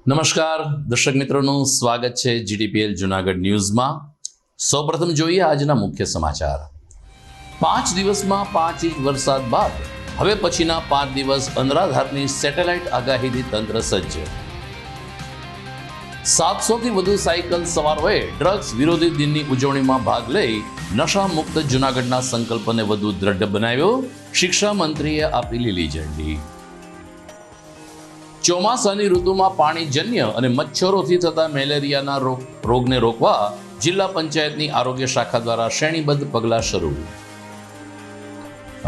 નમસ્કાર દર્શક મિત્રોનું સ્વાગત છે જીટીપીએલ જુનાગઢ ન્યૂઝમાં। સૌપ્રથમ જોઈએ આજના મુખ્ય સમાચાર। 5 દિવસમાં 5 ઇંચ વરસાદ બાદ હવે પછીના 5 દિવસ અનરાધારની સેટેલાઇટ આગાહીથી તંત્ર સજ્જ। 700થી વધુ સાયકલ સવારોએ ડ્રગ્સ વિરોધી દિનની ઉજવણીમાં ભાગ લઈ નશા મુક્ત જુનાગઢના સંકલ્પને વધુ દ્રઢ બનાવ્યો। શિક્ષા મંત્રીએ આપી લીલી ઝંડી। ચોમાસાની ઋતુમાં પાણીજન્ય અને મચ્છરોથી થતા મેલેરિયાના રોગને રોકવા જિલ્લા પંચાયતની આરોગ્ય શાખા દ્વારા શ્રેણીબદ્ધ પગલાં શરૂ।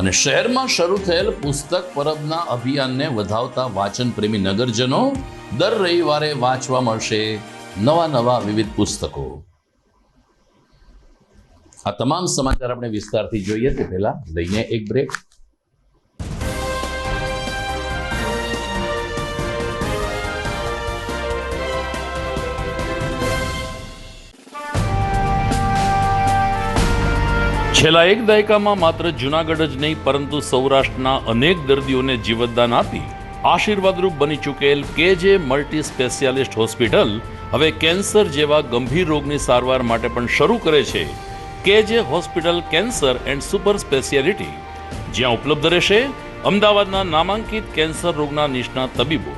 અને શહેરમાં શરૂ થયેલ પુસ્તક પરબના અભિયાનને વધાવતા વાંચન પ્રેમી નગરજનો દર રવિવારે વાંચવા મળશે નવા વિવિધ પુસ્તકો। આ તમામ સમાચાર આપણે વિસ્તારથી જોઈએ તે પહેલા લઈને એક બ્રેક। છેલ્લા એક દાયકામાં માત્ર જુનાગઢ જ નહીં પરંતુ સૌરાષ્ટ્રના અનેક દર્દીઓને જીવતદાન આપી આશીર્વાદરૂપ બની ચૂકેલ કેજે મલ્ટી સ્પેશિયાલિસ્ટ હોસ્પિટલ હવે કેન્સર જેવા ગંભીર રોગની સારવાર માટે પણ શરૂ કરે છે કેજે hospital cancer and super speciality, જ્યાં ઉપલબ્ધ રહેશે અમદાવાદના નામાંકિત કેન્સર રોગના નિષ્ણાત તબીબો।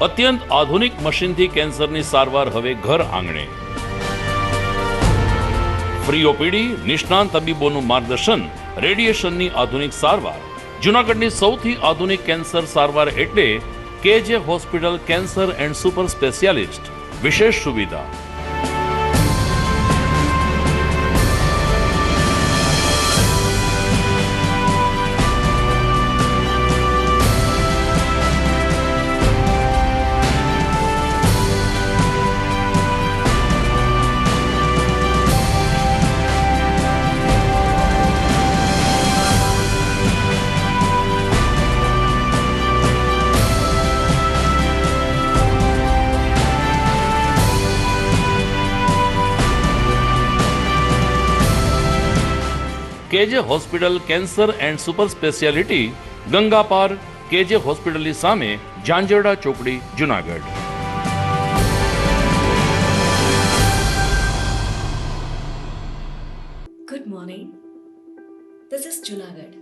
અત્યંત આધુનિક મશીનથી કેન્સરની સારવાર હવે ઘર આંગણે। ફ્રી ઓપીડી, નિષ્ણાંત તબીબોનું માર્ગદર્શન, રેડિયેશનની આધુનિક સારવાર। જૂનાગઢની સૌથી આધુનિક કેન્સર સારવાર એટલે કેજે hospital cancer and super specialist. વિશેષ સુવિધા કેજે hospital cancer and super speciality, Ganga પાર, કેજે હોસ્પિટલની સામે, ઝાંઝરડા ચોકડી, Junagadh. Good morning. This is Junagadh.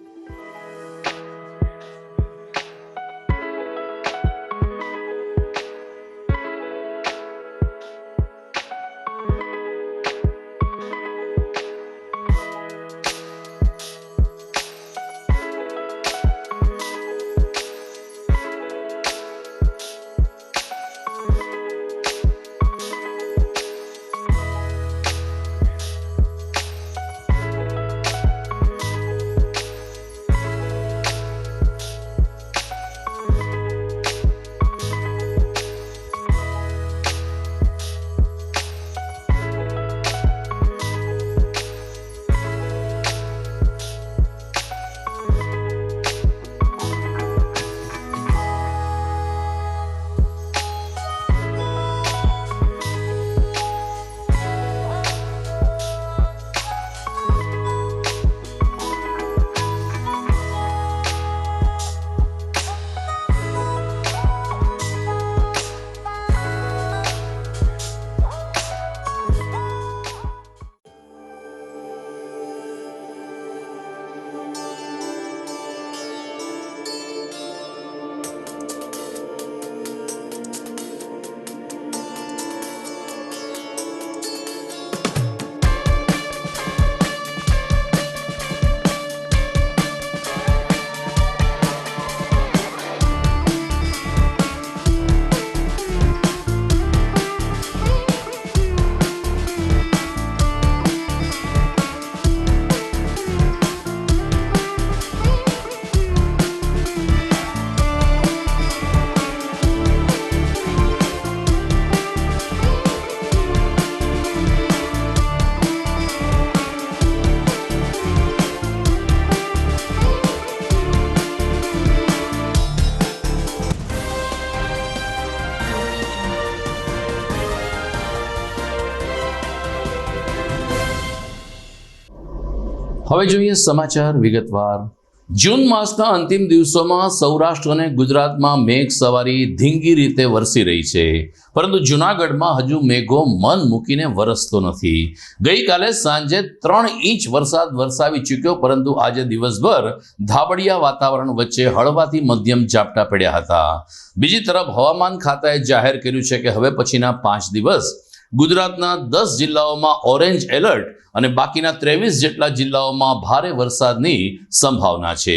હવે જોઈએ સમાચાર વિગતવાર। જૂન માસના અંતિમ દિવસોમાં સૌરાષ્ટ્ર અને ગુજરાતમાં મેઘ સવારી ધીંગી રીતે વરસી રહી છે, પરંતુ જૂનાગઢમાં હજુ મેઘો મન મૂકીને વરસતો નથી. ગઈકાલે સાંજે 3 ઇંચ વરસાદ વરસાવી ચૂક્યો, પરંતુ આજે દિવસભર ધાબડિયા વાતાવરણ વચ્ચે હળવાથી મધ્યમ ઝાપટા પડ્યા હતા. બીજી તરફ હવામાન ખાતાએ જાહેર કર્યું છે કે હવે પછીના 5 દિવસ ગુજરાતના 10 જિલ્લાઓમાં ઓરેન્જ એલર્ટ અને બાકીના 23 જેટલા જિલ્લાઓમાં ભારે વરસાદની સંભાવના છે.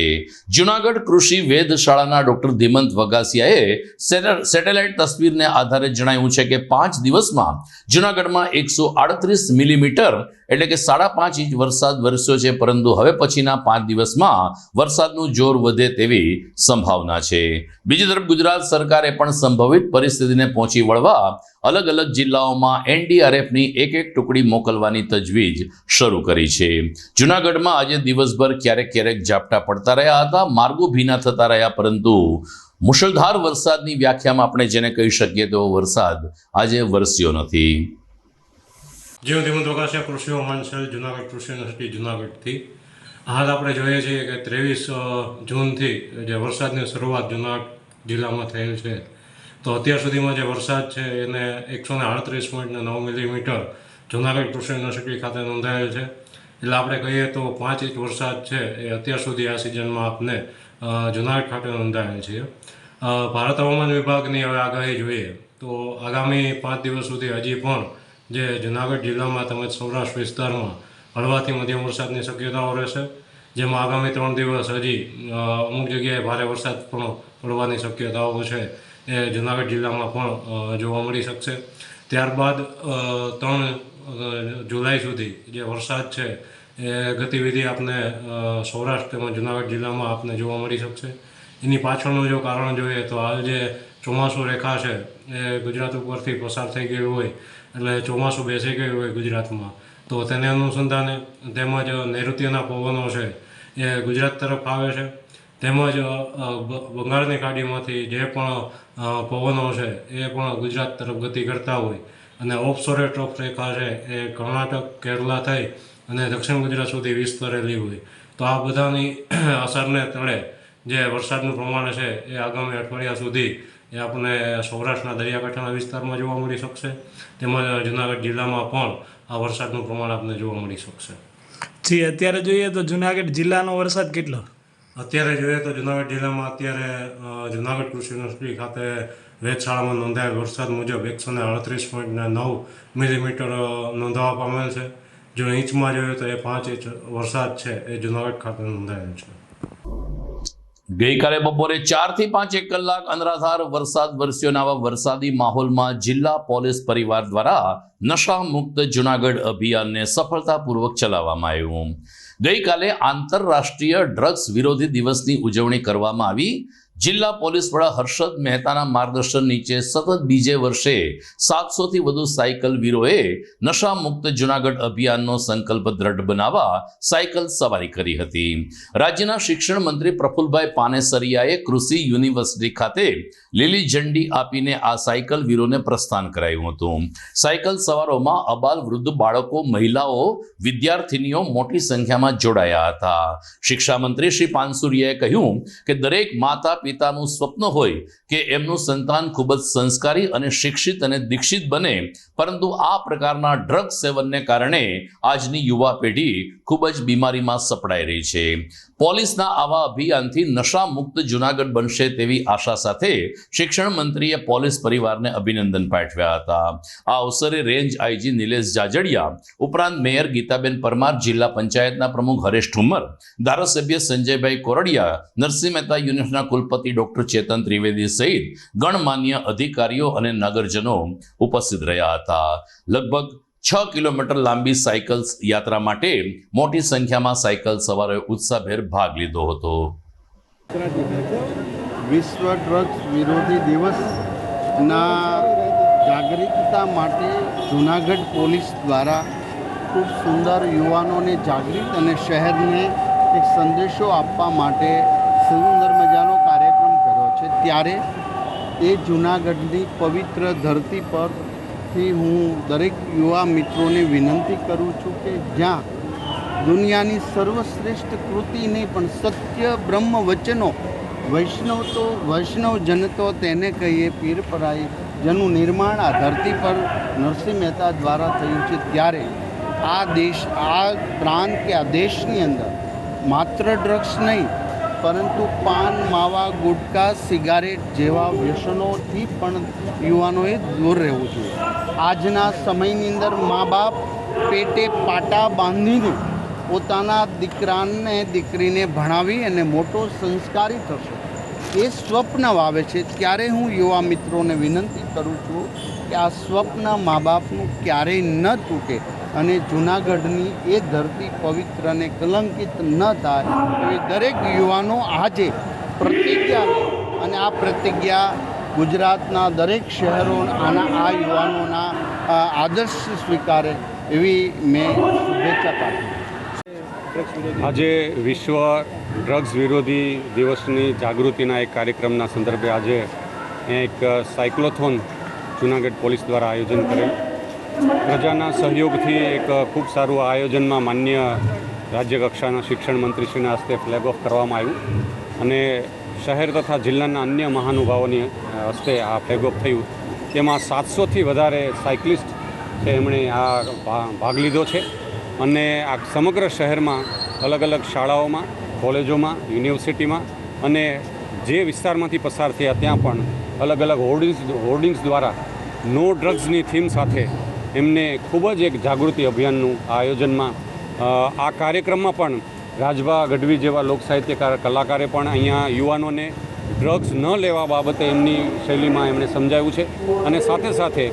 જૂનાગઢ કૃષિ વેધશાળાના ડોક્ટર ધીમંત વગાસિયાએ સેટેલાઇટ તસવીરને આધારે જણાવ્યું છે કે 5 દિવસમાં જૂનાગઢમાં 138 મિલીમીટર એટલે કે 5.5 ઇંચ વરસાદ વરસ્યો છે, પરંતુ હવે પછીના 5 દિવસમાં વરસાદનું જોર વધે તેવી સંભાવના છે. બીજી તરફ ગુજરાત સરકારે પણ સંભવિત પરિસ્થિતિને પહોંચી વળવા અલગ અલગ જિલ્લાઓમાં એનડીઆરએફની એક ટુકડી મોકલવાની તજવીજ શરૂ કરી છે. જૂનાગઢમાં આજે દિવસભર ક્યારેક ક્યારેક ઝાપટા પડતા રહ્યા હતા, માર્ગો ભીના થતા રહ્યા, પરંતુ મુશળધાર વરસાદની વ્યાખ્યામાં આપણે જેને કહી શકીએ તેવો વરસાદ આજે વરસ્યો નથી. જીવ ધીમંત વગાસિયા કૃષિ હવામાન સેલ જૂનાગઢ કૃષિ યુનિવર્સિટી જૂનાગઢથી. હાલ આપણે જોઈએ છીએ કે 23 જૂનથી જે વરસાદની શરૂઆત જૂનાગઢ જિલ્લામાં થયેલ છે, તો અત્યાર સુધીમાં જે વરસાદ છે એને 138.9 મિલીમીટર જૂનાગઢ કૃષિ યુનિવર્સિટી ખાતે નોંધાયેલ છે. એટલે આપણે કહીએ તો 5 ઇંચ વરસાદ છે એ અત્યાર સુધી આ સિઝનમાં આપને જૂનાગઢ ખાતે નોંધાયેલ છે. ભારત હવામાન વિભાગની હવે આગાહી જોઈએ તો આગામી 5 દિવસ સુધી હજી પણ જે જૂનાગઢ જિલ્લામાં તેમજ સૌરાષ્ટ્ર વિસ્તારમાં હળવાથી મધ્યમ વરસાદની શક્યતાઓ રહેશે, જેમાં આગામી 3 દિવસ હજી અમુક જગ્યાએ ભારે વરસાદ પણ પડવાની શક્યતાઓ છે એ જૂનાગઢ જિલ્લામાં પણ જોવા મળી શકશે. ત્યારબાદ 3 જુલાઈ સુધી જે વરસાદ છે એ ગતિવિધિ આપને સૌરાષ્ટ્ર તેમજ જૂનાગઢ જિલ્લામાં આપને જોવા મળી શકશે. એની પાછળનું જો કારણ જોઈએ તો હાલ જે ચોમાસું રેખા છે એ ગુજરાત ઉપરથી પસાર થઈ ગયું હોય, એટલે ચોમાસું બેસી ગયું હોય ગુજરાતમાં, તો તેને અનુસંધાને તેમજ નૈઋત્યના પવનો છે એ ગુજરાત તરફ આવે છે, તેમજ બંગાળની ખાડીમાંથી જે પણ પવનો છે એ પણ ગુજરાત તરફ ગતિ કરતા હોય અને ઓફશોર ટ્રફ રેખા છે એ કર્ણાટક, કેરલા થઈ અને દક્ષિણ ગુજરાત સુધી વિસ્તરેલી હોય, તો આ બધાની અસરને તળે જે વરસાદનું પ્રમાણ છે એ આગામી અઠવાડિયા સુધી એ આપણને સૌરાષ્ટ્રના દરિયાકાંઠાના વિસ્તારમાં જોવા મળી શકશે, તેમજ જૂનાગઢ જિલ્લામાં પણ આ વરસાદનું પ્રમાણ આપણને જોવા મળી શકશે. જી, અત્યારે જોઈએ તો જૂનાગઢ જિલ્લાનો વરસાદ કેટલો? અત્યારે જોઈએ તો જૂનાગઢ જિલ્લામાં અત્યારે જૂનાગઢ કૃષિ યુનિવર્સિટી ખાતે વેધશાળામાં નોંધાયેલ વરસાદ મુજબ 138.9 મિલીમીટર નોંધવા પામેલ છે. જો ઇંચમાં જોઈએ તો એ 5 ઇંચ વરસાદ છે એ જૂનાગઢ ખાતે નોંધાયેલ છે. ગઈકાલે બપોરે 4 થી 5 કલાક અનરાધાર વરસાદ વરસ્યો. આવા વરસાદી માહોલમાં જિલ્લા પોલીસ પરિવાર દ્વારા નશા મુક્ત જૂનાગઢ અભિયાનને સફળતાપૂર્વક ચલાવવામાં આવ્યું. ગઈકાલે આંતરરાષ્ટ્રીય ડ્રગ્સ વિરોધી દિવસની ઉજવણી કરવામાં આવી. જિલ્લા પોલીસ વડા હર્ષદ મહેતાના માર્ગદર્શન નીચે સતત બીજે વર્ષે 700 થી વધુ સાયકલ વીરોએ નશા મુક્ત જૂનાગઢ અભિયાનનો સંકલ્પ દ્રઢ બનાવવા સાયકલ સવારી કરી હતી. રાજ્યના શિક્ષણ મંત્રી પ્રફુલભાઈ પાનેસરિયાએ કૃષિ યુનિવર્સિટી ખાતે લીલી ઝંડી આપીને આ સાયકલ વીરોને પ્રસ્થાન કરાયું હતું. સાયકલ સવારોમાં અબાલ વૃદ્ધ બાળકો, મહિલાઓ, વિદ્યાર્થીનીઓ મોટી સંખ્યામાં જોડાયા હતા. શિક્ષા મંત્રી શ્રી પાનસુરિયાએ કહ્યું કે દરેક માતા પિતાનું સ્વપ્ન હોય કે એમનું સંતાન ખૂબ જ સંસ્કારી અને શિક્ષિત અને દીક્ષિત બને, પરંતુ આ પ્રકારના ડ્રગ સેવનને કારણે આજની યુવા પેઢી ખૂબ જ બીમારીમાં સપડાઈ રહી છે. પોલીસના આવા અભિયાનથી નશા મુક્ત જૂનાગઢ બનશે તેવી આશા સાથે શિક્ષણ મંત્રીએ પોલીસ પરિવારને અભિનંદન પાઠવ્યા હતા. આ અવસરે રેન્જ આઈજી નિલેશ જાજડિયા ઉપરાંત મેયર ગીતાબેન પરમાર, જિલ્લા પંચાયતના પ્રમુખ હરેશ ઠુમ્મર, ધારાસભ્ય સંજયભાઈ કોરડિયા, નરસિંહ મહેતા યુનિવર્સિટીના કુલપતિ ડોક્ટર ચેતન ત્રિવેદી સહિત ગણમાન્ય અધિકારીઓ અને નગરજનો ઉપસ્થિત રહ્યા હતા. લગભગ 6 કિલોમીટર લાંબી સાયકલ યાત્રા માટે મોટી સંખ્યામાં સાયકલ સવારોએ ઉત્સાહભેર ભાગ લીધો હતો. વિશ્વ ડ્રગ્સ વિરોધી દિવસના જાગૃતતા માટે જૂનાગઢ પોલીસ દ્વારા ખૂબ સુંદર યુવાનોને જાગૃત અને શહેરને એક સંદેશો આપવા માટે સુંદર મજાનો કાર્યક્રમ કર્યો છે. ત્યારે એ જૂનાગઢની પવિત્ર ધરતી પરથી હું દરેક યુવા મિત્રોને વિનંતી કરું છું કે જ્યાં દુનિયાની સર્વશ્રેષ્ઠ કૃતિ નહીં પણ સત્ય બ્રહ્મ વચનો વૈષ્ણવ તો વૈષ્ણવ જન તો તેને કહીએ પીર પરાઈ, જેનું નિર્માણ આ ધરતી પર નરસિંહ મહેતા દ્વારા થયું છે, ત્યારે આ દેશ, આ પ્રાંત કે આ દેશની અંદર માત્ર ડ્રગ્સ નહીં પરંતુ પાન, માવા, ગુટકા, સિગારેટ જેવા વ્યસનોથી પણ યુવાનોએ દૂર રહેવું જોઈએ. આજના સમયની અંદર મા બાપ પેટે પાટા બાંધીને પોતાના દીકરાને દીકરીને ભણાવી અને મોટો સંસ્કારી થશે એ સ્વપ્ન વાવે છે. ત્યારે હું યુવા મિત્રોને વિનંતી કરું છું કે આ સ્વપ્ન મા બાપનું ક્યારેય ન તૂટે અને જૂનાગઢની એ ધરતી પવિત્ર અને કલંકિત ન થાય એવી દરેક યુવાનો આજે પ્રતિજ્ઞા લે અને આ પ્રતિજ્ઞા ગુજરાતના દરેક શહેરો આ યુવાનોના આદર્શ સ્વીકારે એવી મેં શુભેચ્છા પાઠવી. આજે વિશ્વ ડ્રગ્સ વિરોધી દિવસની જાગૃતિના એક કાર્યક્રમના સંદર્ભે આજે એક સાયક્લોથોન જૂનાગઢ પોલીસ દ્વારા આયોજન કરેલ. પ્રજાના સહયોગથી એક ખૂબ સારું આયોજનમાં માન્ય રાજ્ય કક્ષાના શિક્ષણ મંત્રીશ્રીના હસ્તે ફ્લેગ ઓફ કરવામાં આવ્યું અને શહેર તથા જિલ્લાના અન્ય મહાનુભાવોની હસ્તે આ ફ્લેગ ઓફ થયું. તેમાં 700થી વધારે સાયકલિસ્ટ છે એમણે આ ભાગ લીધો છે અને આ સમગ્ર શહેરમાં અલગ અલગ શાળાઓમાં, કોલેજોમાં, યુનિવર્સિટીમાં અને જે વિસ્તારમાંથી પસાર થયા ત્યાં પણ અલગ અલગ હોર્ડિંગ્સ દ્વારા નો ડ્રગ્સની થીમ સાથે એમને ખૂબ જ એક જાગૃતિ અભિયાનનું આયોજનમાં આ કાર્યક્રમમાં પણ રાજભા ગઢવી જેવા લોકસાહિત્યકાર કલાકારે પણ અહીંયા યુવાનોને ડ્રગ્સ ન લેવા બાબતે એમની શૈલીમાં એમણે સમજાવ્યું છે અને સાથે સાથે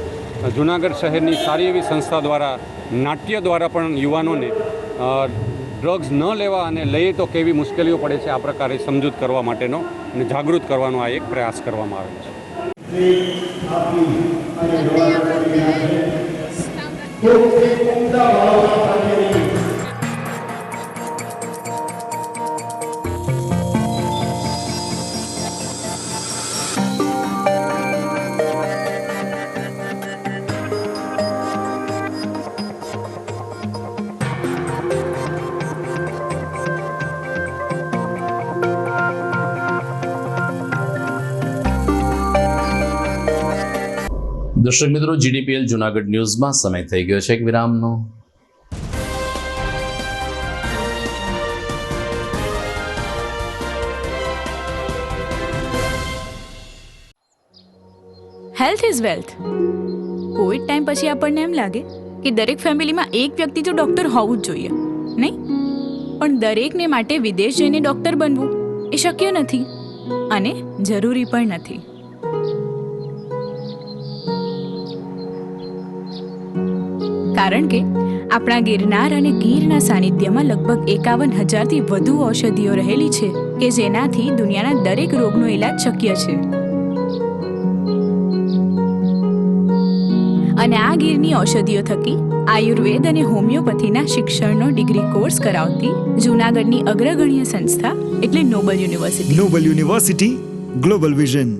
જૂનાગઢ શહેરની સારી એવી સંસ્થા દ્વારા નાટ્ય દ્વારા પણ યુવાનોને ડ્રગ્સ ન લેવા અને લઈએ તો કેવી મુશ્કેલીઓ પડે છે આ પ્રકારે સમજૂત કરવા માટેનો અને જાગૃત કરવાનો આ એક પ્રયાસ કરવામાં આવેલો છે. દર્શક મિત્રો, GDPL જુનાગઢ ન્યૂઝમાં સમય થઈ ગયો છે એક વિરામનો. Health is wealth. Covid time પછી આપણને એમ લાગે કે દરેક ફેમિલીમાં એક વ્યક્તિ તો ડૉક્ટર હોવું જ જોઈએ, નહીં? પણ દરેકને માટે વિદેશ જઈને ડૉક્ટર બનવું એ શક્ય નથી અને જરૂરી પણ નથી. કારણ કે આપણા ગિરનાર અને ગીરના સાનિધ્યમાં લગભગ 51,000થી વધુ ઔષધિઓ રહેલી છે કે જેનાથી દુનિયાના દરેક રોગનો ઇલાજ શક્ય છે. અને આ ગીરની ઔષધિઓ થકી આયુર્વેદ અને હોમિયોપેથીના શિક્ષણનો ડિગ્રી કોર્સ કરાવતી જૂનાગઢની અગ્રગણ્ય સંસ્થા એટલે Noble University. Noble University, global vision.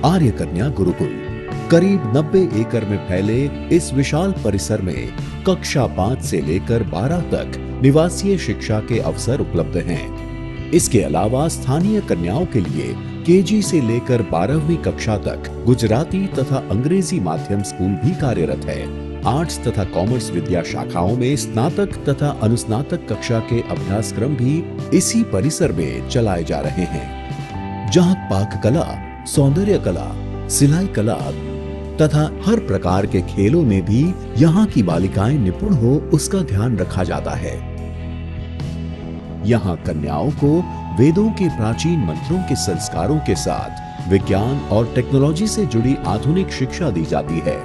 Arya Kanya Gurukul करीब 90 एकड़ में फैले इस विशाल परिसर में कक्षा 5 से लेकर 12 तक निवासीय शिक्षा के अवसर उपलब्ध हैं। इसके अलावा स्थानीय कन्याओं के लिए केजी से लेकर 12वीं कक्षा तक गुजराती तथा अंग्रेजी माध्यम स्कूल भी कार्यरत है। आर्ट्स तथा कॉमर्स विद्या शाखाओं में स्नातक तथा अनुस्नातक कक्षा के अभ्यासक्रम भी इसी परिसर में चलाए जा रहे हैं, जहां पाक कला, सौंदर्य कला, सिलाई कला तथा हर प्रकार के खेलों में भी यहाँ की बालिकाएं निपुण हो उसका ध्यान रखा जाता है। यहाँ कन्याओं को वेदों के प्राचीन मंत्रों के संस्कारों के साथ विज्ञान और टेक्नोलॉजी से जुड़ी आधुनिक शिक्षा दी जाती है।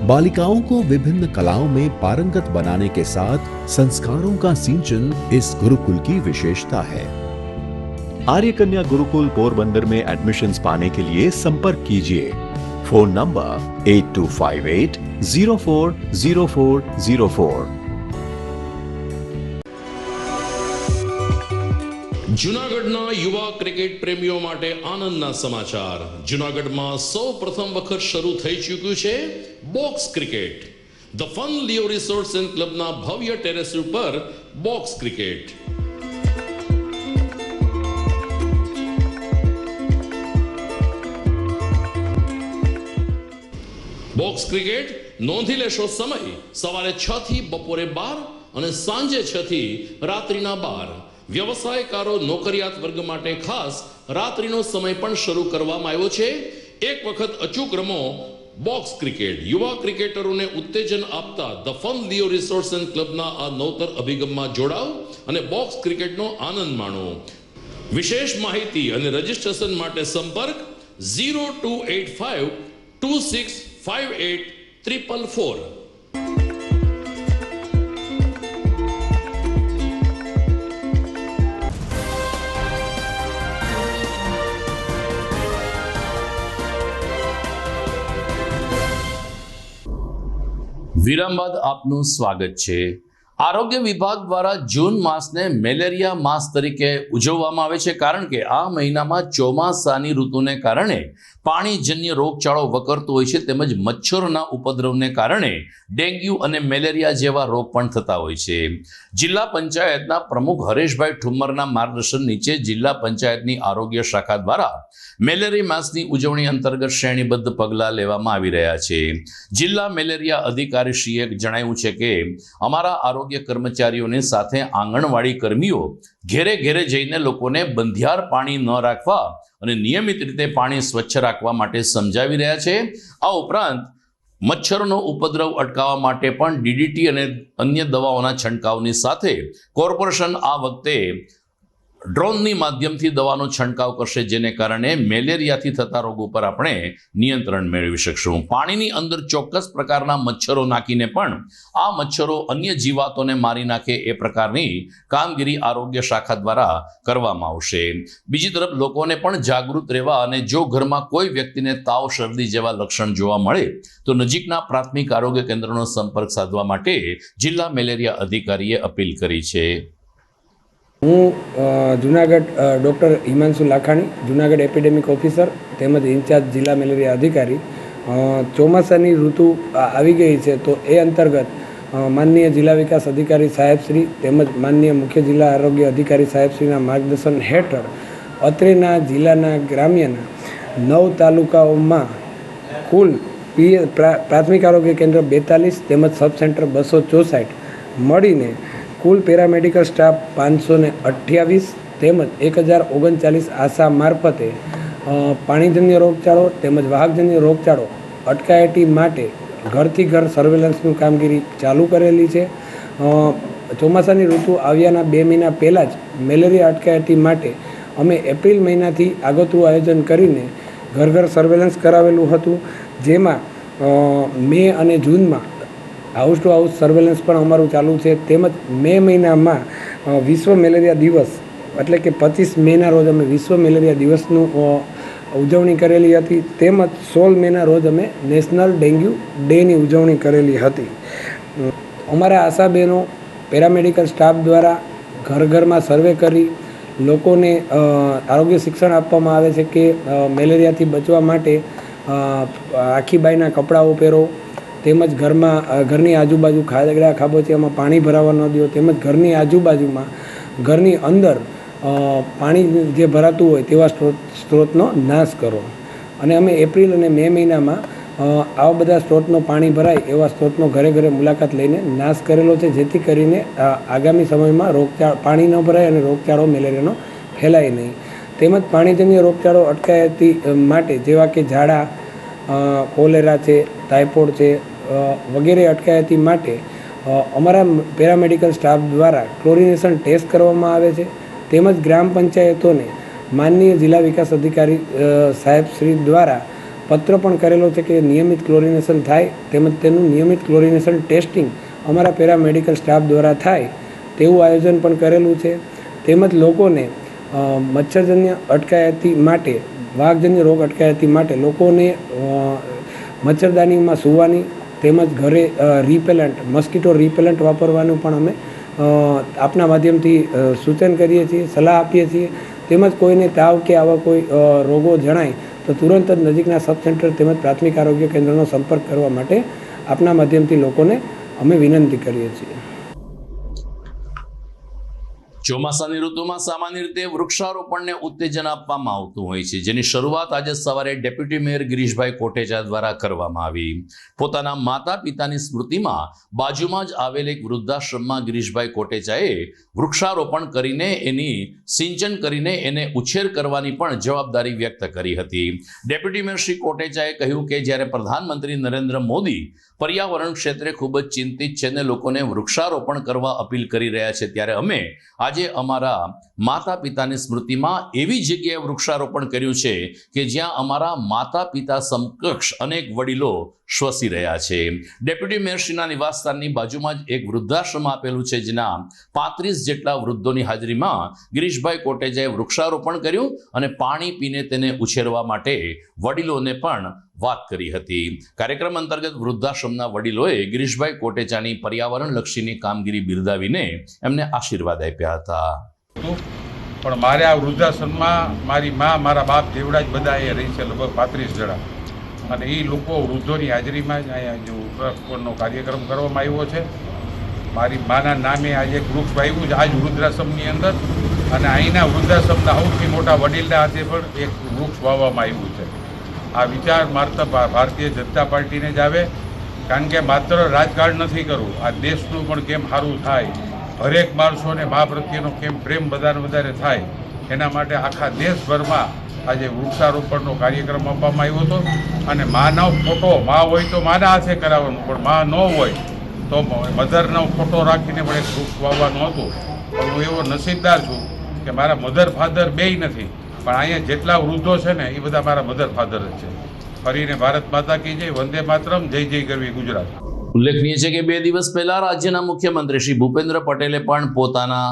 बालिकाओं को विभिन्न कलाओं में पारंगत बनाने के साथ संस्कारों का सिंचन इस गुरुकुल की विशेषता है। आर्य कन्या गुरुकुल पोरबंदर में एडमिशन्स पाने के लिए संपर्क कीजिए। Phone number 8258040404। જૂનાગઢના યુવા ક્રિકેટ પ્રેમીઓ માટે આનંદના સમાચાર। જૂનાગઢમાં સૌ પ્રથમ વખત શરૂ થઈ ચૂક્યું છે box cricket. The Fun Leo Resorts and ક્લબના ભવ્ય ટેરેસ ઉપર બોક્સ ક્રિકેટ। બોક્સ ક્રિકેટ નોંધી લેશો સમય સવારે 6 થી બપોરે 12 અને સાંજે 6 થી રાત્રિના 12। વ્યવસાયકારો નોકરિયાત વર્ગ માટે ખાસ રાત્રિનો સમય પણ શરૂ કરવામાં આવ્યો છે। એક વખત અચૂક રમો બોક્સ ક્રિકેટ। યુવા ક્રિકેટરોને ઉત્તેજન આપતા the Fun Leo Resorts and ક્લબના આ નવતર અભિગમમાં જોડાઓ અને બોક્સ ક્રિકેટનો આનંદ માણો। વિશેષ માહિતી અને રજીસ્ટ્રેશન માટે સંપર્ક 0285 2658 444। વિરામ બાદ આપનું સ્વાગત છે। આરોગ્ય વિભાગ દ્વારા જૂન માસને મેલેરિયા માસ તરીકે ઉજવવામાં આવે છે, કારણ કે આ મહિનામાં ચોમાસાની ઋતુને કારણે પાણીજન્ય રોગચાળો વકરતો હોય છે, તેમજ મચ્છરોના ઉપદ્રવને કારણે ડેન્ગ્યુ અને મેલેરિયા જેવા રોગ પણ થતા હોય છે। જિલ્લા પંચાયતના પ્રમુખ હરેશભાઈ ઠુમ્મરના માર્ગદર્શન નીચે જિલ્લા પંચાયતની આરોગ્ય શાખા દ્વારા મેલેરિયા માસની ઉજવણી અંતર્ગત શ્રેણીબદ્ધ પગલાં લેવામાં આવી રહ્યા છે। જિલ્લા મેલેરિયા અધિકારીશ્રીએ જણાવ્યું છે કે અમારા આરોગ્ય કર્મચારીઓની સાથે આંગણવાડી કર્મીઓ ઘેરે ઘેરે જઈને લોકોને બંધિયાર પાણી ન રાખવા અને નિયમિત રીતે પાણી સ્વચ્છ રાખવા માટે સમજાવી રહ્યા છે। આ ઉપરાંત મચ્છરનો ઉપદ્રવ અટકાવવા માટે પણ ડીડીટી અને અન્ય દવાઓના છંટકાવની સાથે કોર્પોરેશન આ વખતે ડ્રોનની માધ્યમથી દવાનો છંટકાવ કરશે, જેને કારણે મેલેરિયાથી થતા રોગો પર આપણે નિયંત્રણ મેળવી શકશું। પાણીની અંદર ચોક્કસ પ્રકારના મચ્છરો નાખીને પણ આ મચ્છરો અન્ય જીવાતોને મારી નાખે એ પ્રકારની કામગીરી આરોગ્ય શાખા દ્વારા કરવામાં આવશે। બીજી તરફ લોકોને પણ જાગૃત રહેવા અને જો ઘરમાં કોઈ વ્યક્તિને તાવ, શરદી જેવા લક્ષણ જોવા મળે તો નજીકના પ્રાથમિક આરોગ્ય કેન્દ્રનો સંપર્ક સાધવા માટે જિલ્લા મેલેરિયા અધિકારીએ અપીલ કરી છે। હું Junagadh doctor Himanshu Lakhani, Junagadh epidemic officer તેમજ ઇન્ચાર્જ જિલ્લા મેલેરિયા અધિકારી। ચોમાસાની ઋતુ આવી ગઈ છે, તો એ અંતર્ગત માનનીય જિલ્લા વિકાસ અધિકારી સાહેબશ્રી તેમજ માનનીય મુખ્ય જિલ્લા આરોગ્ય અધિકારી સાહેબશ્રીના માર્ગદર્શન હેઠળ અત્રેના જિલ્લાના ગ્રામ્યના 9 તાલુકાઓમાં કુલ પ્રાથમિક આરોગ્ય કેન્દ્ર 42 તેમજ સબ સેન્ટર 264 મળીને કુલ પેરામેડિકલ સ્ટાફ 528 તેમજ 1039 આશા મારફતે પાણીજન્ય રોગચાળો તેમજ વાહકજન્ય રોગચાળો અટકાયતી માટે ઘરથી ઘર સર્વેલન્સની કામગીરી ચાલુ કરેલી છે। ચોમાસાની ઋતુ આવ્યાના 2 મહિના પહેલાં જ મેલેરિયા અટકાયતી માટે અમે એપ્રિલ મહિનાથી આગોતરું આયોજન કરીને ઘર ઘર સર્વેલન્સ કરાવેલું હતું, જેમાં મે અને જૂનમાં હાઉસ ટુ હાઉસ સર્વેલન્સ પણ અમારું ચાલુ છે। તેમજ મે મહિનામાં વિશ્વ મેલેરિયા દિવસ એટલે કે 25 મેના રોજ અમે વિશ્વ મેલેરિયા દિવસનું ઉજવણી કરેલી હતી, તેમજ 16 મેના રોજ અમે નેશનલ ડેન્ગ્યુ ડેની ઉજવણી કરેલી હતી। અમારા આશા બહેનો પેરામેડિકલ સ્ટાફ દ્વારા ઘર ઘરમાં સર્વે કરી લોકોને આરોગ્ય શિક્ષણ આપવામાં આવે છે કે મેલેરિયાથી બચવા માટે આખી બાઈના કપડાઓ પહેરો, તેમજ ઘરની આજુબાજુ ખાડા ખાબોચિયામાં પાણી ભરાવા ન દો, તેમજ ઘરની આજુબાજુમાં ઘરની અંદર પાણી જે ભરાતું હોય તેવા સ્ત્રોતનો નાશ કરો। અને અમે એપ્રિલ અને મે મહિનામાં આવા બધા સ્ત્રોતનો પાણી ભરાય એવા સ્ત્રોતનો ઘરે ઘરે મુલાકાત લઈને નાશ કરેલો છે, જેથી કરીને આગામી સમયમાં રોગચાળો પાણી ન ભરાય અને રોગચાળો મેલેરિયાનો ફેલાય નહીં. તેમજ પાણીજન્ય રોગચાળો અટકાયતી માટે જેવા કે ઝાડા, કોલેરા છે, ટાઇફોઇડ છે વગેરે અટકાયતી માટે અમારા પેરામેડિકલ સ્ટાફ દ્વારા ક્લોરિનેશન ટેસ્ટ કરવામાં આવે છે. તેમજ ગ્રામ પંચાયતોને માનનીય જિલ્લા વિકાસ અધિકારી સાહેબ શ્રી દ્વારા પત્ર પણ કરેલો છે કે નિયમિત ક્લોરિનેશન થાય, તેમજ તેનું નિયમિત ક્લોરિનેશન ટેસ્ટિંગ અમારા પેરામેડિકલ સ્ટાફ દ્વારા થાય તેવું આયોજન પણ કરેલું છે. તેમજ લોકોને મચ્છરજન્ય અટકાયતી માટે, વાઘજન્ય રોગ અટકાયતી માટે લોકોને મચ્છરદાનીમાં સૂવાની તેમજ ઘરે રિપેલન્ટ, મસ્કીટો રિપેલન્ટ વાપરવાનું પણ અમે આપના માધ્યમથી સૂચન કરીએ છીએ, સલાહ આપીએ છીએ. તેમજ કોઈને તાવ કે આવા કોઈ રોગો જણાય તો તુરંત જ નજીકના સબ સેન્ટર તેમજ પ્રાથમિક આરોગ્ય કેન્દ્રનો સંપર્ક કરવા માટે આપના માધ્યમથી લોકોને અમે વિનંતી કરીએ છીએ. ચોમાસાની ઋતુમાં સામાન્ય રીતે વૃક્ષારોપણને ઉત્તેજન આપવામાં આવતું હોય છે, જેની શરૂઆત આજે સવારે ડેપ્યુટી મેયર ગિરીશભાઈ કોટેચા દ્વારા કરવામાં આવી. પોતાના માતા પિતાની સ્મૃતિમાં બાજુમાં જ આવેલ એક વૃદ્ધાશ્રમમાં ગિરીશભાઈ કોટેચાએ વૃક્ષારોપણ કરીને એની સિંચન કરીને એને ઉછેર કરવાની પણ જવાબદારી વ્યક્ત કરી હતી. ડેપ્યુટી મેયર શ્રી કોટેચાએ કહ્યું કે જ્યારે પ્રધાનમંત્રી નરેન્દ્ર મોદી પર્યાવરણ ક્ષેત્રે ખૂબ જ ચિંતિત છે અને લોકોને વૃક્ષારોપણ કરવા અપીલ કરી રહ્યા છે, ત્યારે અમે આજે અમારા માતા પિતાની સ્મૃતિમાં એવી જગ્યાએ વૃક્ષારોપણ કર્યું છે કે જ્યાં અમારા માતા પિતા સમકક્ષ અનેક વડીલો શ્વસી રહ્યા છે. ડેપ્યુટી મેયરશ્રીના નિવાસસ્થાનની બાજુમાં જ એક વૃદ્ધાશ્રમ આપેલું છે, જેના 35 જેટલા વૃદ્ધોની હાજરીમાં ગિરીશભાઈ કોટેચાએ વૃક્ષારોપણ કર્યું અને પાણી પીને તેને ઉછેરવા માટે વડીલોને પણ વાત કરી હતી. કાર્યક્રમ અંતર્ગત વૃદ્ધાશ્રમના વડીલોએ ગિરીશભાઈ કોટેચાની પર્યાવરણલક્ષીની કામગીરી બિરદાવીને એમને આશીર્વાદ આપ્યા હતા. પણ મારે આ વૃદ્ધાશ્રમમાં મારી મા, મારા બાપ જેવડા જ બધા એ રહી છે, લગભગ 35 જણા, અને એ લોકો વૃદ્ધોની હાજરીમાં જ અહીંયા જો વૃક્ષારોપણનો કાર્યક્રમ કરવામાં આવ્યો છે. મારી માના નામે આજે વૃક્ષ વાવ્યું છે આજ વૃદ્ધાશ્રમની અંદર, અને અહીંના વૃદ્ધાશ્રમના સૌથી મોટા વડીલના હાથે પણ એક વૃક્ષ વાવવામાં આવ્યું છે. આ વિચાર માત્ર ભારતીય જનતા પાર્ટીને જ આવે, કારણ કે માત્ર રાજકારણ નથી કરવું, આ દેશનું પણ કેમ સારું થાય, હરેક માણસોને મા પ્રત્યેનો કેમ પ્રેમ વધારે થાય, એના માટે આખા દેશભરમાં આજે વૃક્ષારોપણનો કાર્યક્રમ આપવામાં આવ્યો હતો. અને માનો ફોટો, મા હોય તો માના હાથે કરાવવાનું, પણ મા ન હોય તો મધરનો ફોટો રાખીને પણ એક વૃક્ષ વાવવાનું હતું. પણ હું એવો નસીબદાર છું કે મારા મધર ફાધર બેય નથી, પણ અહીંયા જેટલા વૃદ્ધો છે ને એ બધા મારા મધર ફાધર જ છે. ફરીને ભારત માતા કી જય, વંદે માતરમ, જય જય ગરવી ગુજરાત. ઉલ્લેખનીય છે કે 2 દિવસ પહેલા રાજ્યના મુખ્યમંત્રી શ્રી ભૂપેન્દ્ર પટેલે પણ પોતાના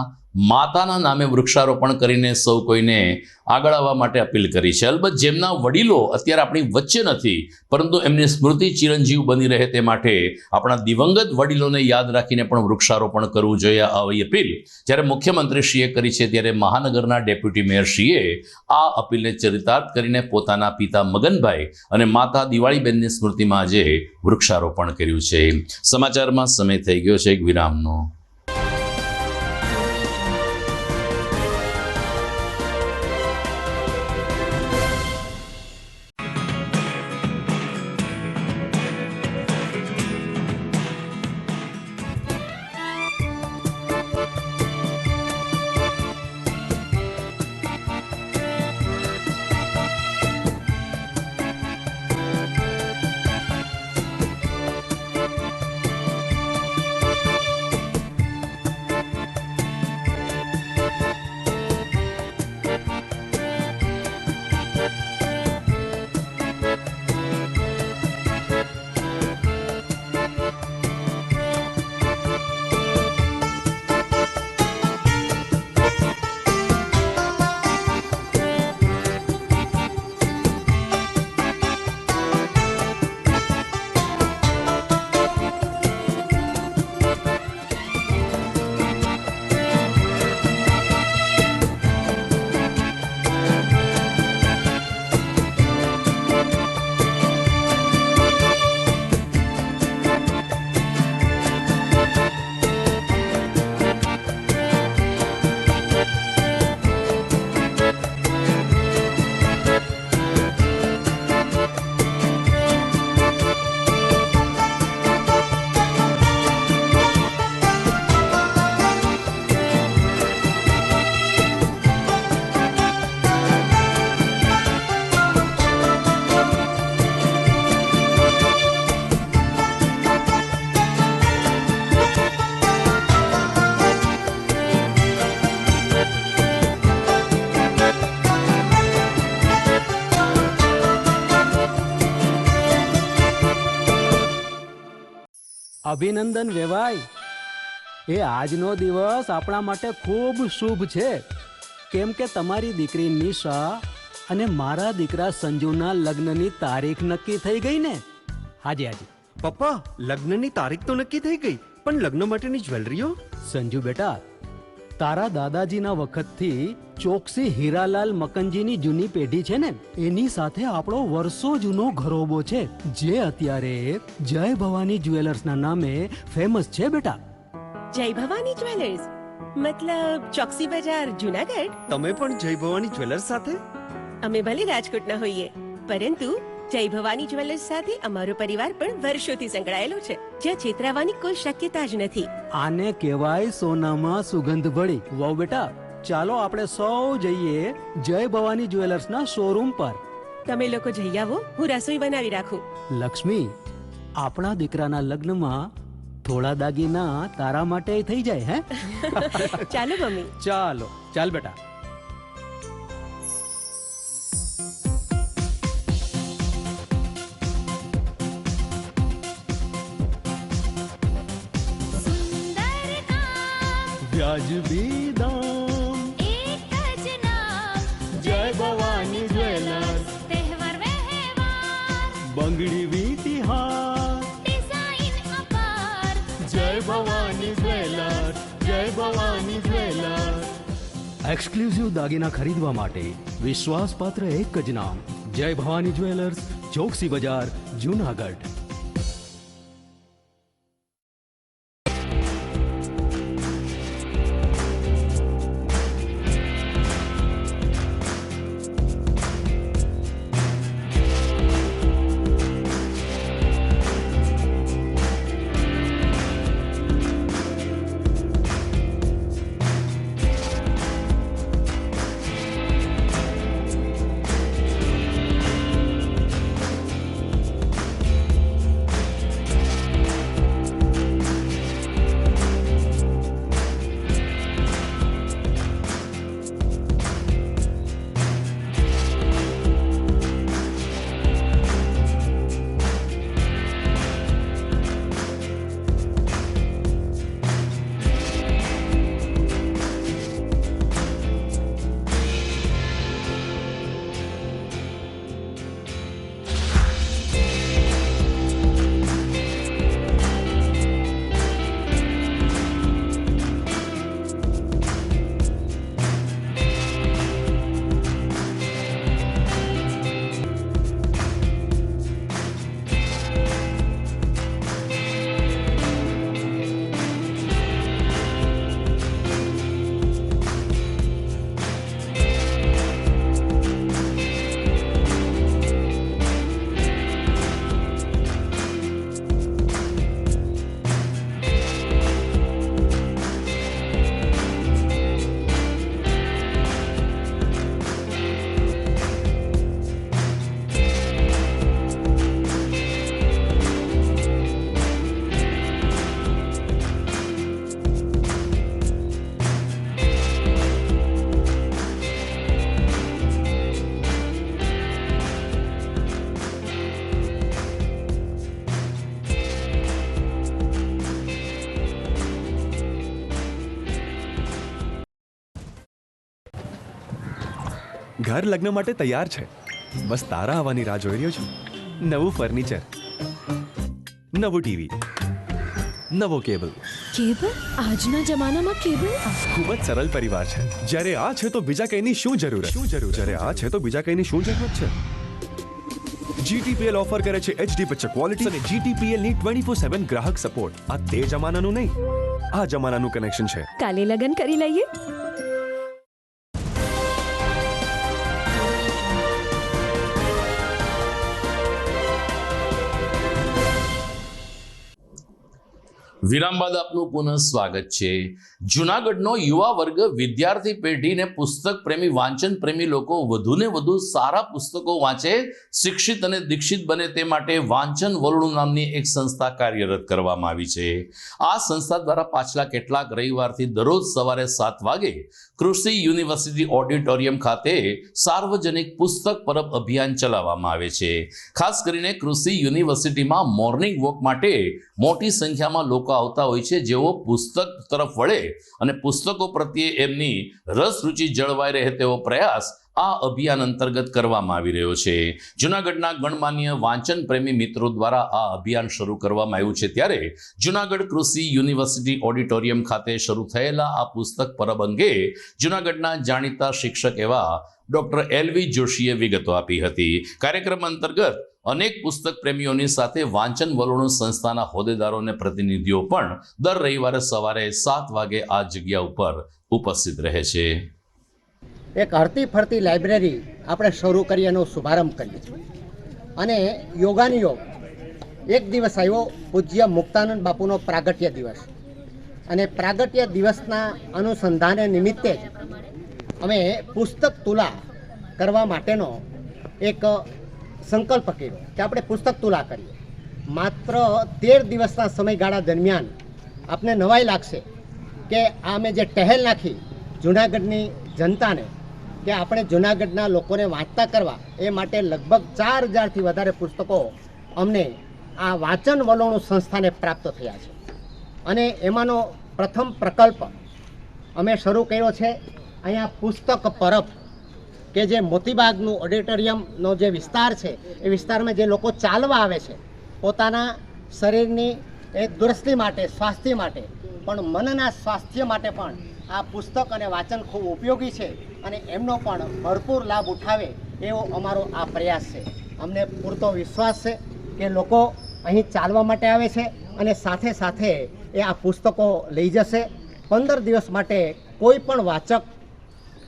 માતાના નામે વૃક્ષારોપણ કરીને સૌ કોઈને આગળ આવવા માટે અપીલ કરી છે. અલબત્ત જેમના વડીલો અત્યારે આપણી વચ્ચે નથી, પરંતુ એમની સ્મૃતિ ચિરંજીવ બની રહે તે માટે આપણા દિવંગત વડીલોને યાદ રાખીને પણ વૃક્ષારોપણ કરવું જોઈએ, આવી અપીલ જ્યારે મુખ્યમંત્રીશ્રીએ કરી છે, ત્યારે મહાનગરના ડેપ્યુટી મેયરશ્રીએ આ અપીલને ચરિતાર્થ કરીને પોતાના પિતા મગનભાઈ અને માતા દિવાળીબેનની સ્મૃતિમાં આજે વૃક્ષારોપણ કર્યું છે. સમાચારમાં સમય થઈ ગયો છે એક વિરામનો. અભિનંદન વેવાઈ. એ આજનો દિવસ આપણા માટે ખૂબ શુભ છે, કેમ કે તમારી દીકરી નિશા અને મારા દીકરા સંજુના લગ્નની તારીખ નક્કી થઈ ગઈ ને. હાજી હાજી. પપ્પા, લગ્નની તારીખ તો નક્કી થઈ ગઈ, પણ લગ્ન માટેની જ્વેલરીઓ? સંજુ બેટા, તારા દાદાજીના વખતથી ચોકસી હીરાલાલ મકનજીની જૂની પેઢી છે ને, એની સાથે આપણો વર્ષો જૂનો ઘરોબો છે, જે અત્યારે જય ભવાની જ્વેલર્સના નામે ફેમસ છે બેટા. જય ભવાની જ્વેલર્સ મતલબ ચોકસી બજાર જુનાગઢ. તમે પણ જય ભવાની જ્વેલર્સ સાથે? અમે ભલે રાજકોટના હોઈએ, પરંતુ જય ભવાની જ્વેલર્સ સાથે અમારો પરિવાર પણ વર્ષોથી સંકળાયેલો છે, જ્યાં છેતરાવાની કોઈ શક્યતા જ નથી. આને કહેવાય સોનામાં સુગંધ ભળી. વાવ બેટા, ચાલો આપણે સૌ જઈએ જય ભવાની જ્વેલર્સના શોરૂમ પર. તમે લોકો જઈ આવો, હું રસોઈ બનાવી રાખું. લક્ષ્મી, આપણા દીકરાના લગ્નમાં થોડા દાગીના તારા માટે થઈ જાય. હે ચાલો મમ્મી. ચાલો ચાલ બેટા. વ્યાજબી દામ, એક જ નામ, જય ભવાની જ્વેલર્સ. તહેવાર વ્યવહાર, બંગડી વીટી હાર, ડિઝાઇન અપાર, જય ભવાની જ્વેલર્સ, જય ભવાની જ્વેલર્સ. એક્સક્લુઝિવ દાગીના ખરીદવા માટે વિશ્વાસપાત્ર એક જ નામ, જય ભવાની જ્વેલર્સ, ચોકસી બજાર, જુનાગઢ. ઘર લગ્ન માટે તૈયાર છે, બસ તારા આવવાની રાહ જોઈ રહ્યો છું. નવું ફર્નિચર, નવું ટીવી, નવો કેબલ. કેબલ? આજના જમાનામાં કેબલ? ખૂબ જ સરળ પરિવાર છે. જ્યારે આ છે તો બીજા કઈની શું જરૂરત? જ્યારે આ છે તો બીજા કઈની શું જરૂરત છે? GTPL ઓફર કરે છે HD પિક્ચર ક્વોલિટી અને GTPL ની 24/7 ગ્રાહક સપોર્ટ. આ તે જમાનાનું નહીં, આ જમાનાનું કનેક્શન છે. કાલે લગન કરી લઈએ. વિરામ બાદ આપનું પુનઃ સ્વાગત છે. જૂનાગઢનો યુવા વર્ગ વિદ્યાર્થી પેઢીને પુસ્તક પ્રેમી વાંચન પ્રેમી લોકો વધુને વધુ સારા પુસ્તકો વાંચે, શિક્ષિત અને દીક્ષિત બને તે માટે વાંચન વલણું નામની એક સંસ્થા કાર્યરત કરવામાં આવી છે. આ સંસ્થા દ્વારા પાછલા કેટલાક રવિવારથી દરરોજ સવારે 7 વાગે કૃષિ યુનિવર્સિટી ઓડિટોરિયમ ખાતે સાર્વજનિક પુસ્તક પરબ અભિયાન ચલાવવામાં આવે છે. ખાસ કરીને કૃષિ યુનિવર્સિટીમાં મોર્નિંગ વોક માટે મોટી સંખ્યામાં લોકો આવતા હોય છે, જેઓ પુસ્તક તરફ વળે અને પુસ્તકો પ્રત્યે એમની રસ રુચિ જળવાઈ રહે તેવો પ્રયાસ આ અભિયાન અંતર્ગત કરવામાં આવી રહ્યો છે. જૂનાગઢના ગણમાન્ય વાંચન પ્રેમી મિત્રો દ્વારા આ અભિયાન શરૂ કરવામાં આવ્યું છે. ત્યારે જૂનાગઢ કૃષિ યુનિવર્સિટી ઓડિટોરિયમ ખાતે શરૂ થયેલા આ પુસ્તક પરબ અંગે જૂનાગઢના જાણીતા શિક્ષક એવા ડોક્ટર એલવી જોશીએ વિગતો આપી હતી. કાર્યક્રમ અંતર્ગત અનેક પુસ્તક પ્રેમીઓની સાથે વાંચન વલણો સંસ્થાના હોદ્દેદારો અને પ્રતિનિધિઓ પણ દર રવિવારે સવારે 7 વાગે આ જગ્યા ઉપર ઉપસ્થિત રહે છે. એક હરતી ફરતી લાઇબ્રેરી આપણે શરૂ કરી એનો શુભારંભ કરીએ અને યોગાની યોગ એક દિવસ આવ્યો પૂજ્ય મુક્તાનંદ બાપુનો પ્રાગટ્ય દિવસ, અને પ્રાગટ્ય દિવસના અનુસંધાને નિમિત્તે જ અમે પુસ્તક તુલા કરવા માટેનો એક સંકલ્પ કર્યો કે આપણે પુસ્તક તુલા કરીએ. માત્ર 13 દિવસના સમયગાળા દરમિયાન આપને નવાઈ લાગશે કે આ અમે જે ટહેલ નાખી જૂનાગઢની જનતાને કે આપણે જૂનાગઢના લોકોને વાંચતા કરવા, એ માટે લગભગ 4000થી વધારે પુસ્તકો અમને આ વાંચન વલણો સંસ્થાને પ્રાપ્ત થયા છે. અને એમાંનો પ્રથમ પ્રકલ્પ અમે શરૂ કર્યો છે અહીંયા પુસ્તક પરબ, કે જે મોતીબાગનું ઓડિટોરિયમનો જે વિસ્તાર છે એ વિસ્તારમાં જે લોકો ચાલવા આવે છે પોતાના શરીરની એક દુરસ્તી માટે, સ્વાસ્થ્ય માટે, પણ મનના સ્વાસ્થ્ય માટે પણ આ પુસ્તક અને વાંચન ખૂબ ઉપયોગી છે અને એમનો પણ ભરપૂર લાભ ઉઠાવે એવો અમારો આ પ્રયાસ છે. અમને પૂરતો વિશ્વાસ છે કે લોકો અહીં ચાલવા માટે આવે છે અને સાથે સાથે એ આ પુસ્તકો લઈ જશે. 15 દિવસ માટે કોઈ પણ વાચક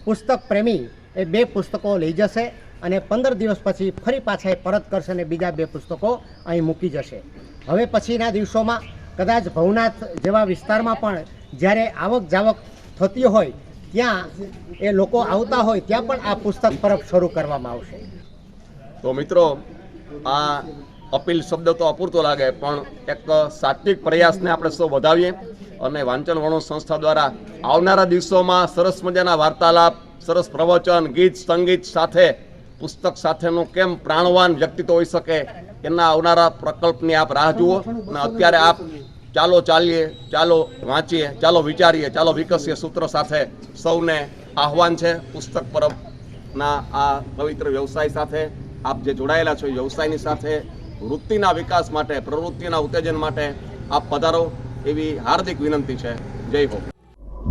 પુસ્તક પ્રેમી એ 2 પુસ્તકો લઈ જશે અને 15 દિવસ પછી ફરી પાછા એ પરત કરશે અને બીજા 2 પુસ્તકો અહીં મૂકી જશે. હવે પછીના દિવસોમાં કદાચ ભવનાથ જેવા વિસ્તારમાં પણ જ્યારે આવક જાવક થતી હોય ત્યાં એ લોકો આવતા હોય ત્યાં પણ આ પુસ્તક પરબ શરૂ કરવામાં આવશે. તો મિત્રો, આ અપીલ શબ્દ તો અપૂરતો લાગે, પણ એક સાત્વિક પ્રયાસને આપણે સૌ વધાવીએ અને વાંચન વલણો સંસ્થા દ્વારા આવનારા દિવસોમાં સરસ મજાના વાર્તાલાપ, સરસ પ્રવચન, ગીત સંગીત સાથે પુસ્તક સાથેનું કેમ પ્રાણવાન વ્યક્તિત્વ હોઈ શકે એના આવનારા પ્રકલ્પની આપ રાહ જુઓ. અને અત્યારે આપ ચાલો ચાલીએ, ચાલો વાંચીએ, ચાલો વિચારીએ, ચાલો વિકસીએ સૂત્ર સાથે સૌને આહવાન છે. પુસ્તક પરબના આ પવિત્ર વ્યવસાય સાથે આપ જે જોડાયેલા છો, વ્યવસાયની સાથે વૃત્તિના વિકાસ માટે, પ્રવૃત્તિના ઉત્તેજન માટે આપ પધારો એવી હાર્દિક વિનંતી છે. જય હો.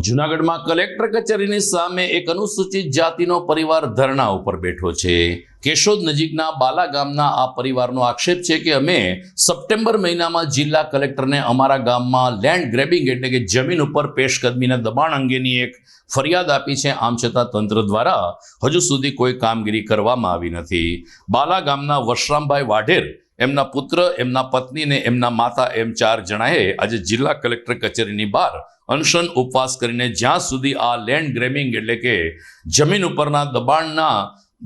જૂનાગઢમાં કલેક્ટર કચેરીની સામે એક અનુસૂચિત જાતિનો પરિવાર ધરણા ઉપર બેઠો છે. કેશોદ નજીકના બાલા ગામના આ પરિવારનો આક્ષેપ છે કે અમે સપ્ટેમ્બર મહિનામાં જિલ્લા કલેક્ટરને અમારા ગામમાં લેન્ડ ગ્રેબિંગ એટલે કે જમીન ઉપર પેશકદમીના દબાણ અંગેની એક ફરિયાદ આપી છે. આમ છતાં તંત્ર દ્વારા હજુ સુધી કોઈ કામગીરી કરવામાં આવી નથી. બાલા ગામના વશરામભાઈ વાઢેર, એમના પુત્ર, એમના પત્ની ને એમના માતા એમ 4 જણાએ આજે જિલ્લા કલેક્ટર કચેરીની બહાર અનશન ઉપવાસ કરીને જ્યાં સુધી આ લેન્ડ ગ્રેબિંગ એટલે કે જમીન ઉપરના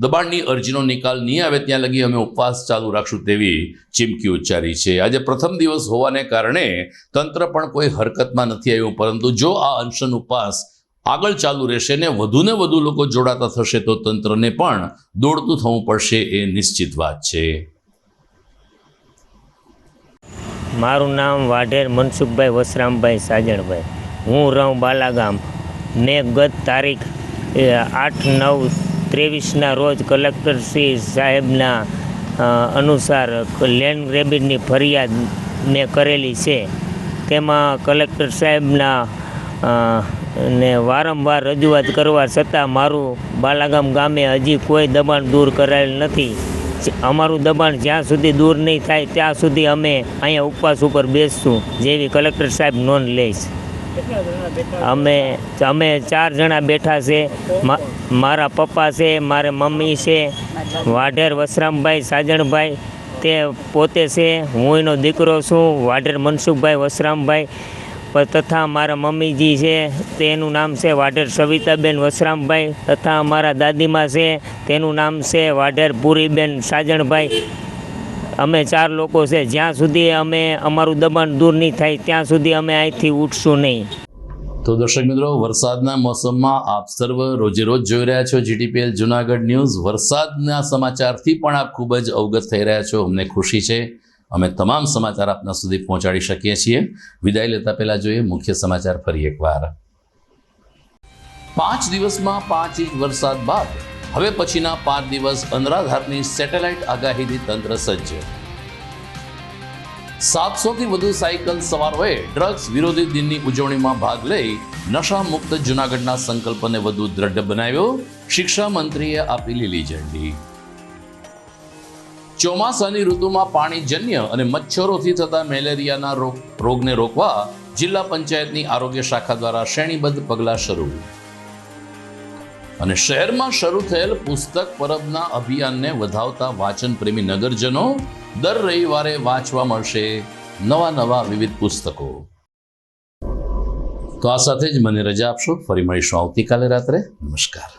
દબાણની અરજીનો નિકાલ નહીં આવે ત્યાં લગી અમે ઉપવાસ ચાલુ રાખશું તેવી ચીમકી ઉચ્ચારી છે. આજે પ્રથમ દિવસ હોવાને કારણે તંત્ર પણ કોઈ હરકતમાં નથી આવ્યું, પરંતુ જો આ અનશન ઉપવાસ આગળ ચાલુ રહેશે ને વધુ લોકો જોડાતા થશે તો તંત્રને પણ દોડતું થવું પડશે, એ નિશ્ચિત વાત છે. મારું નામ વાઢેર મનસુખભાઈ વસરામભાઈ સાજણભાઈ. હું રહું બાલાગામ. મેં ગત તારીખ 8/9/23ના રોજ કલેક્ટર શ્રી સાહેબના અનુસાર લેન્ડ ગ્રેબિંગની ફરિયાદ મેં કરેલી છે. તેમાં કલેક્ટર સાહેબના ને વારંવાર રજૂઆત કરવા છતાં મારું બાલાગામ ગામે હજી કોઈ દબાણ દૂર કરાયેલ નથી. અમારું દબાણ જ્યાં સુધી દૂર નહીં થાય ત્યાં સુધી અમે અહીંયા ઉપવાસ ઉપર બેસશું, જેવી કલેક્ટર સાહેબ નોંધ લઈશ. અમે 4 જણા બેઠા છે. મારા પપ્પા છે, મારે મમ્મી છે, વાઢેર વસરામભાઈ સાજણભાઈ તે પોતે છે, હું એનો દીકરો છું, વાઢેર મનસુખભાઈ વસરામભાઈ, તથા મારા મમ્મીજી છે તેનું નામ છે વાઢેર સવિતાબેન વસરામભાઈ, તથા અમારા દાદીમા છે તેનું નામ છે વાઢેર પૂરીબેન સાજણભાઈ. અમે 4 લોકો છે. જ્યાં સુધી અમે અમારું દબાણ દૂર નહીં થાય ત્યાં સુધી અમે અહીંથી ઉઠશું નહીં. તો દર્શક મિત્રો, વરસાદના મોસમમાં આપ સર્વ રોજે રોજ જોઈ રહ્યા છો જીટીપીએલ જુનાગઢ ન્યૂઝ. વરસાદના સમાચારથી પણ આપ ખૂબ જ અવગત થઈ રહ્યા છો. અમને ખુશી છે, અમે તમામ સમાચાર આપના સુધી પહોંચાડી શકીએ છીએ. વિદાય લેતા પહેલા જોઈએ મુખ્ય સમાચાર ફરી એકવાર. 5 દિવસમાં 5 ઇંચ વરસાદ બાદ હવે પછીના 5 દિવસ અનરાધારની સેટેલાઇટ આગાહીથી તંત્ર સજ્જ. 700થી વધુ સાયકલ સવારોએ ડ્રગ્સ વિરોધી દિનની ઉજવણીમાં ભાગ લઈ નશા મુક્ત જૂનાગઢના સંકલ્પને વધુ દ્રઢ બનાવ્યો. શિક્ષા મંત્રીએ આપી લીલી ઝંડી. ચોમાસાની ઋતુમાં પાણીજન્ય અને મચ્છરોથી થતા મેલેરિયાના રોગને રોકવા જિલ્લા પંચાયતની આરોગ્ય શાખા દ્વારા શ્રેણીબદ્ધ પગલાં શરૂ. અને શહેરમાં શરૂ થયેલ પુસ્તક પરબના અભિયાનને વધાવતા વાંચન પ્રેમી નગરજનો દર રવિવારે વાંચવા મળશે નવા વિવિધ પુસ્તકો. તો આ સાથે જ મને રજા આપશો. ફરી મળીશું આવતીકાલે રાત્રે. નમસ્કાર.